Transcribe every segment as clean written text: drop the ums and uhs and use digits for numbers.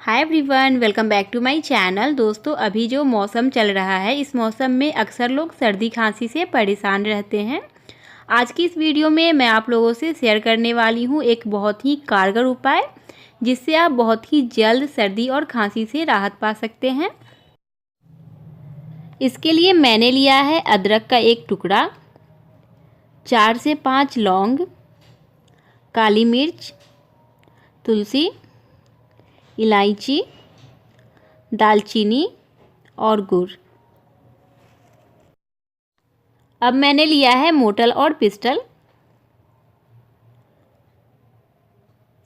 Hi everyone, welcome back to my channel. दोस्तों, अभी जो मौसम चल रहा है, इस मौसम में अक्सर लोग सर्दी खांसी से परेशान रहते हैं। आज की इस वीडियो में मैं आप लोगों से शेयर करने वाली हूँ एक बहुत ही कारगर उपाय, जिससे आप बहुत ही जल्द सर्दी और खांसी से राहत पा सकते हैं। इसके लिए मैंने लिया है अदरक का एक टुकड़ा, 4 से 5 लौंग, काली मिर्च, तुलसी, इलायची, दालचीनी और गुड़। अब मैंने लिया है मोटल और पिस्टल।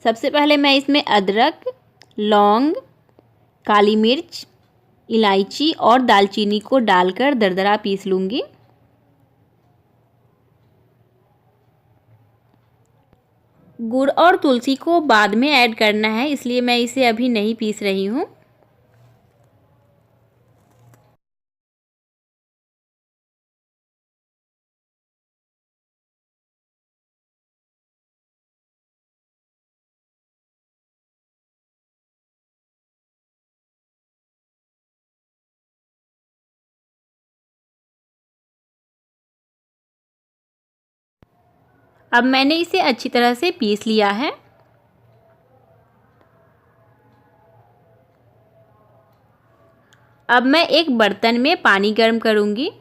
सबसे पहले मैं इसमें अदरक, लौंग, काली मिर्च, इलायची और दालचीनी को डालकर दरदरा पीस लूँगी। गुड़ और तुलसी को बाद में ऐड करना है, इसलिए मैं इसे अभी नहीं पीस रही हूँ। अब मैंने इसे अच्छी तरह से पीस लिया है। अब मैं एक बर्तन में पानी गर्म करूँगी।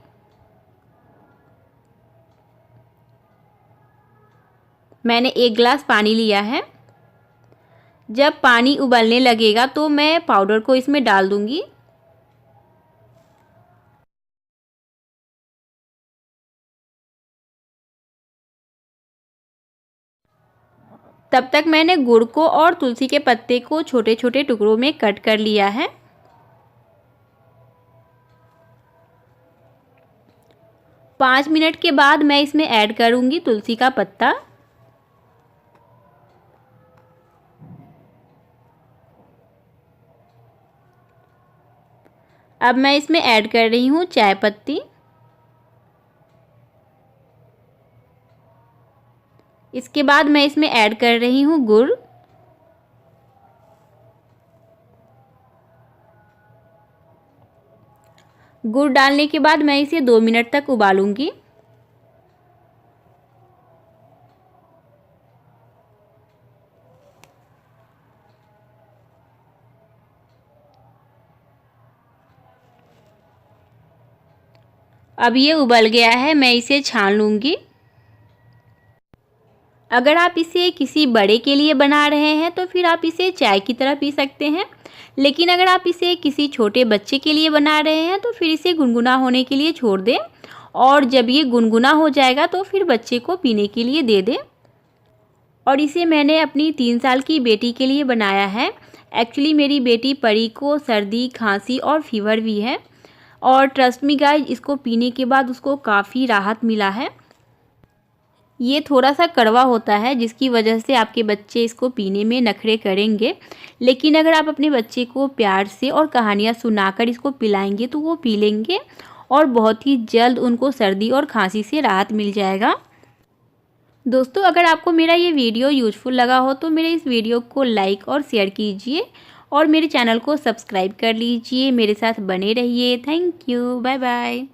मैंने 1 गिलास पानी लिया है। जब पानी उबलने लगेगा तो मैं पाउडर को इसमें डाल दूँगी। तब तक मैंने गुड़ को और तुलसी के पत्ते को छोटे छोटे टुकड़ों में कट कर लिया है। पाँच मिनट के बाद मैं इसमें ऐड करूँगी तुलसी का पत्ता। अब मैं इसमें ऐड कर रही हूँ चाय पत्ती। इसके बाद मैं इसमें ऐड कर रही हूँ गुड़। गुड़ डालने के बाद मैं इसे 2 मिनट तक उबालूंगी। अब ये उबल गया है, मैं इसे छान लूँगी। अगर आप इसे किसी बड़े के लिए बना रहे हैं तो फिर आप इसे चाय की तरह पी सकते हैं, लेकिन अगर आप इसे किसी छोटे बच्चे के लिए बना रहे हैं तो फिर इसे गुनगुना होने के लिए छोड़ दें, और जब ये गुनगुना हो जाएगा तो फिर बच्चे को पीने के लिए दे दें। और इसे मैंने अपनी 3 साल की बेटी के लिए बनाया है। एक्चुअली मेरी बेटी परी को सर्दी, खांसी और फीवर भी है, और ट्रस्ट मी गाइस, इसको पीने के बाद उसको काफ़ी राहत मिला है। ये थोड़ा सा कड़वा होता है, जिसकी वजह से आपके बच्चे इसको पीने में नखरे करेंगे, लेकिन अगर आप अपने बच्चे को प्यार से और कहानियाँ सुनाकर इसको पिलाएंगे तो वो पी लेंगे, और बहुत ही जल्द उनको सर्दी और खांसी से राहत मिल जाएगा। दोस्तों, अगर आपको मेरा ये वीडियो यूजफुल लगा हो तो मेरे इस वीडियो को लाइक और शेयर कीजिए, और मेरे चैनल को सब्सक्राइब कर लीजिए। मेरे साथ बने रहिए। Thank you, bye bye.